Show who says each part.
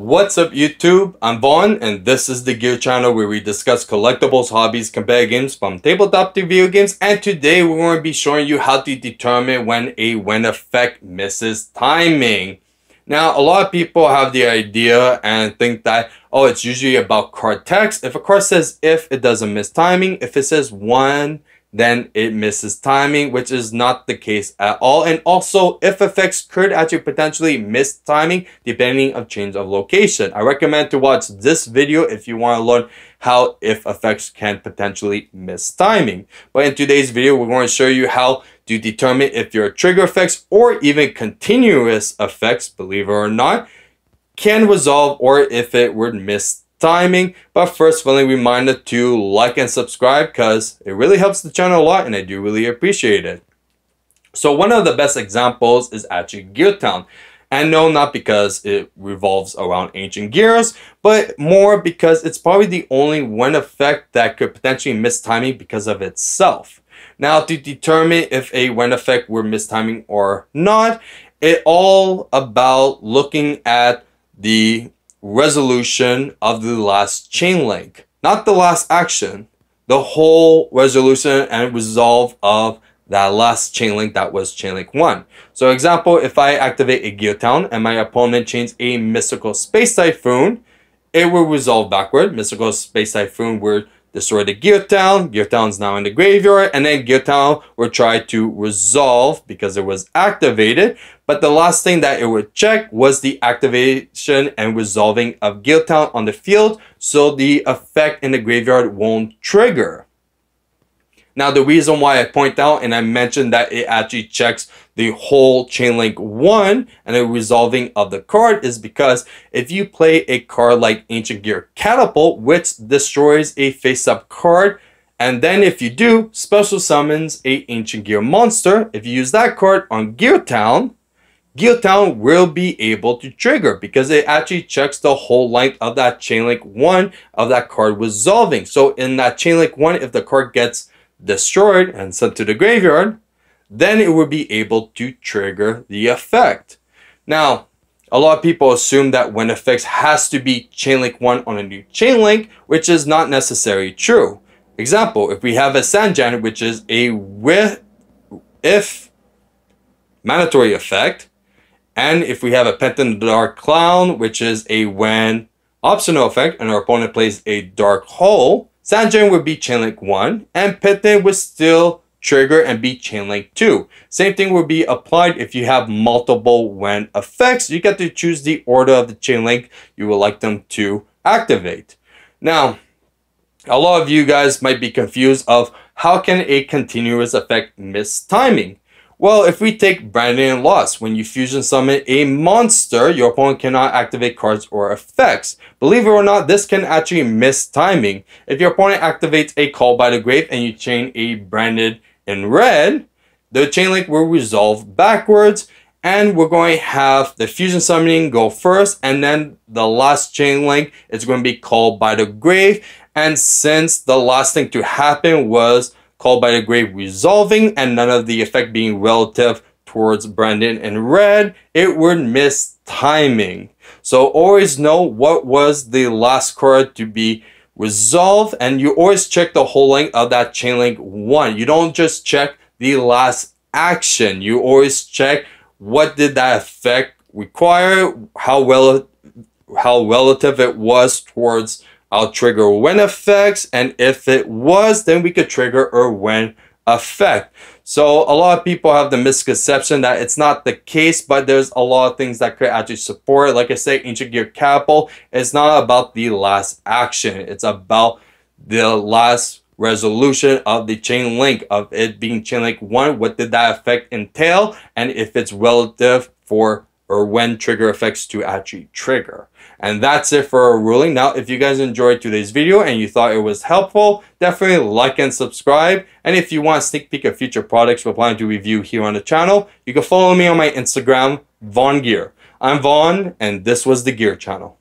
Speaker 1: What's up YouTube? I'm Vaughn and this is the Gear channel where we discuss collectibles, hobbies, competitive games from tabletop to video games, and today we're going to be showing you how to determine when a when effect misses timing. Now a lot of people have the idea and think that, oh, it's usually about card text. If a card says if, it doesn't miss timing. If it says when, then it misses timing, which is not the case at all. And also, if effects could actually potentially miss timing depending on change of location. I recommend to watch this video if you want to learn how if effects can potentially miss timing. But in today's video, we're going to show you how to determine if your trigger effects or even continuous effects, believe it or not, can resolve or if it would miss timing. But first, friendly reminder to like and subscribe because it really helps the channel a lot and I do really appreciate it. So one of the best examples is actually Gear Town. And no, not because it revolves around ancient gears, but more because it's probably the only one effect that could potentially miss timing because of itself. Now, to determine if a when effect were miss timing or not, it's all about looking at the resolution of the last chain link, not the last action, the whole resolution and resolve of that last chain link that was chain link 1. So example, if I activate a Gear Town and my opponent chains a Mystical Space Typhoon, it will resolve backward. Mystical Space Typhoon will destroy the Gear Town. Gear Town is now in the graveyard, and then Gear Town will try to resolve because it was activated. But the last thing that it would check was the activation and resolving of Gear Town on the field, so the effect in the graveyard won't trigger. Now, the reason why I point out and I mentioned that it actually checks the whole chain link 1 and the resolving of the card is because if you play a card like Ancient Gear Catapult, which destroys a face-up card, and then if you do, special summons a Ancient Gear monster, if you use that card on Gear Town will be able to trigger because it actually checks the whole length of that chain link 1 of that card resolving. So in that chain link 1, if the card gets destroyed and sent to the graveyard, then it will be able to trigger the effect. Now, a lot of people assume that when effects has to be chain link 1 on a new chain link, which is not necessarily true. Example, if we have a Sanjan, which is a if mandatory effect, and if we have a Penton the Dark Clown, which is a when optional effect, and our opponent plays a Dark Hole, Sanjan would be chain link 1, and Penton would still trigger and be chain link 2. Same thing would be applied if you have multiple when effects. You get to choose the order of the chain link you would like them to activate. Now, a lot of you guys might be confused of how can a continuous effect miss timing? Well, if we take Branding and Loss, when you fusion summon a monster, your opponent cannot activate cards or effects. Believe it or not, this can actually miss timing. If your opponent activates a Call by the Grave and you chain a Branded in red, the chain link will resolve backwards, and we're going to have the fusion summoning go first, and then the last chain link is going to be Called by the Grave. And since the last thing to happen was Called by the Grave resolving and none of the effect being relative towards Brandon in red, it would miss timing. So always know what was the last card to be resolved, and you always check the whole length of that chain link 1. You don't just check the last action. You always check what did that effect require, how relative it was towards our trigger when effects, and if it was, then we could trigger a when effect. So a lot of people have the misconception that it's not the case, but there's a lot of things that could actually support it. Like I say, Ancient Gear Catapult, it's not about the last action. It's about the last resolution of the chain link, of it being chain link 1. What did that effect entail? And if it's relative for or when trigger effects to actually trigger. And that's it for our ruling. Now, if you guys enjoyed today's video and you thought it was helpful, definitely like and subscribe. And if you want a sneak peek of future products we're planning to review here on the channel, you can follow me on my Instagram, VaughnGear. I'm Vaughn, and this was the Gear Channel.